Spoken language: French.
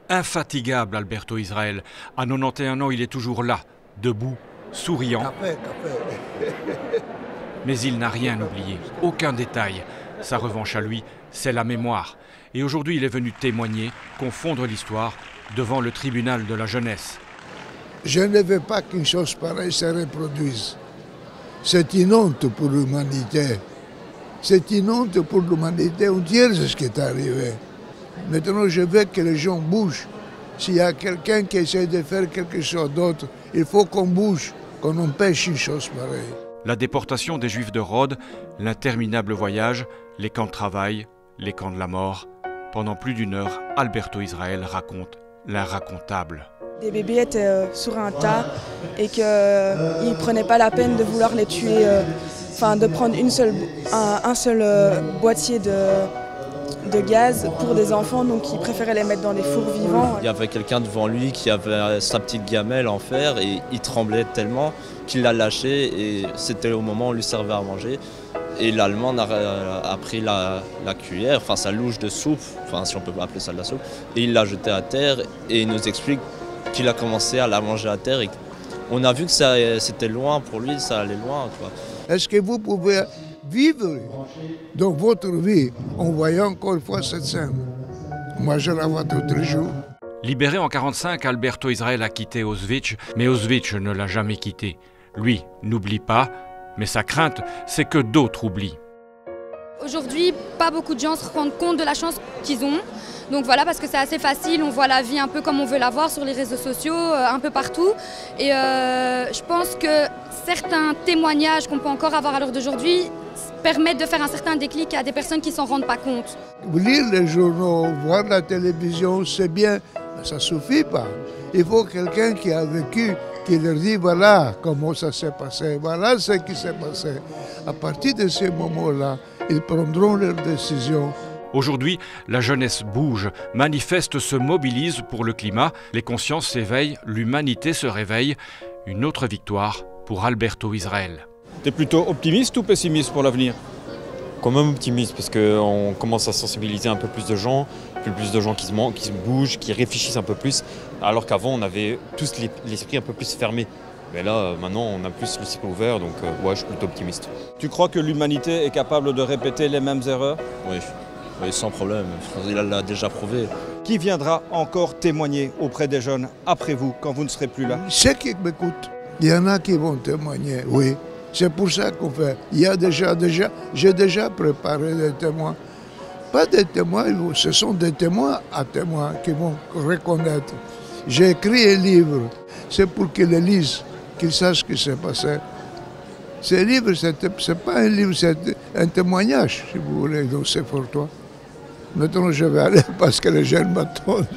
Infatigable, Alberto Israel. À 91 ans, il est toujours là, debout, souriant. Café. Mais il n'a rien oublié, aucun détail. Sa revanche à lui, c'est la mémoire. Et aujourd'hui, il est venu témoigner, confondre l'histoire devant le tribunal de la jeunesse. Je ne veux pas qu'une chose pareille se reproduise. C'est une honte pour l'humanité. C'est une honte pour l'humanité entière, c'est ce qui est arrivé. Maintenant, je veux que les gens bougent. S'il y a quelqu'un qui essaie de faire quelque chose d'autre, il faut qu'on bouge, qu'on empêche une chose pareille. La déportation des Juifs de Rhodes, l'interminable voyage, les camps de travail, les camps de la mort. Pendant plus d'une heure, Alberto Israel raconte l'inracontable. Des bébés étaient sur un tas et qu'ils ne prenaient pas la peine de vouloir les tuer, de prendre un seul boîtier de gaz pour des enfants, donc ils préféraient les mettre dans des fours vivants. Il y avait quelqu'un devant lui qui avait sa petite gamelle en fer et il tremblait tellement qu'il l'a lâché et c'était au moment où on lui servait à manger. Et l'Allemand a pris la cuillère, sa louche de soupe, si on peut appeler ça de la soupe, et il l'a jetée à terre et il nous explique qu'il a commencé à la manger à terre. Et on a vu que c'était loin pour lui, ça allait loin, quoi. Est-ce que vous pouvez vivre dans votre vie en voyant encore une fois cette scène? Moi, je la vois tous les jours. Libéré en 1945, Alberto Israel a quitté Auschwitz, mais Auschwitz ne l'a jamais quitté. Lui n'oublie pas, mais sa crainte, c'est que d'autres oublient. Aujourd'hui, pas beaucoup de gens se rendent compte de la chance qu'ils ont. Donc voilà, parce que c'est assez facile, on voit la vie un peu comme on veut la voir sur les réseaux sociaux, un peu partout. Et je pense que certains témoignages qu'on peut encore avoir à l'heure d'aujourd'hui permettent de faire un certain déclic à des personnes qui ne s'en rendent pas compte. Lire les journaux, voir la télévision, c'est bien, mais ça ne suffit pas. Il faut quelqu'un qui a vécu, qui leur dit voilà comment ça s'est passé, voilà ce qui s'est passé. À partir de ces moments-là, ils prendront leurs décisions. Aujourd'hui, la jeunesse bouge, manifeste, se mobilise pour le climat. Les consciences s'éveillent, l'humanité se réveille. Une autre victoire pour Alberto Israel. T'es plutôt optimiste ou pessimiste pour l'avenir? Quand même optimiste, parce qu'on commence à sensibiliser un peu plus de gens qui se bougent, qui réfléchissent un peu plus, alors qu'avant on avait tous l'esprit un peu plus fermé. Mais là, maintenant, on a plus l'esprit ouvert, donc ouais, je suis plutôt optimiste. Tu crois que l'humanité est capable de répéter les mêmes erreurs? Oui, sans problème, il l'a déjà prouvé. Qui viendra encore témoigner auprès des jeunes après vous, quand vous ne serez plus là? Ceux qui m'écoutent, il y en a qui vont témoigner, oui. C'est pour ça qu'on fait. Il y a j'ai déjà préparé des témoins. Pas des témoins, ce sont des témoins à témoins qui vont reconnaître. J'ai écrit un livre, c'est pour qu'ils le lisent, qu'ils sachent ce qui s'est passé. Ce livre, c'est pas un livre, c'est un témoignage, si vous voulez, donc c'est pour toi. Maintenant, je vais aller parce que les jeunes m'attendent.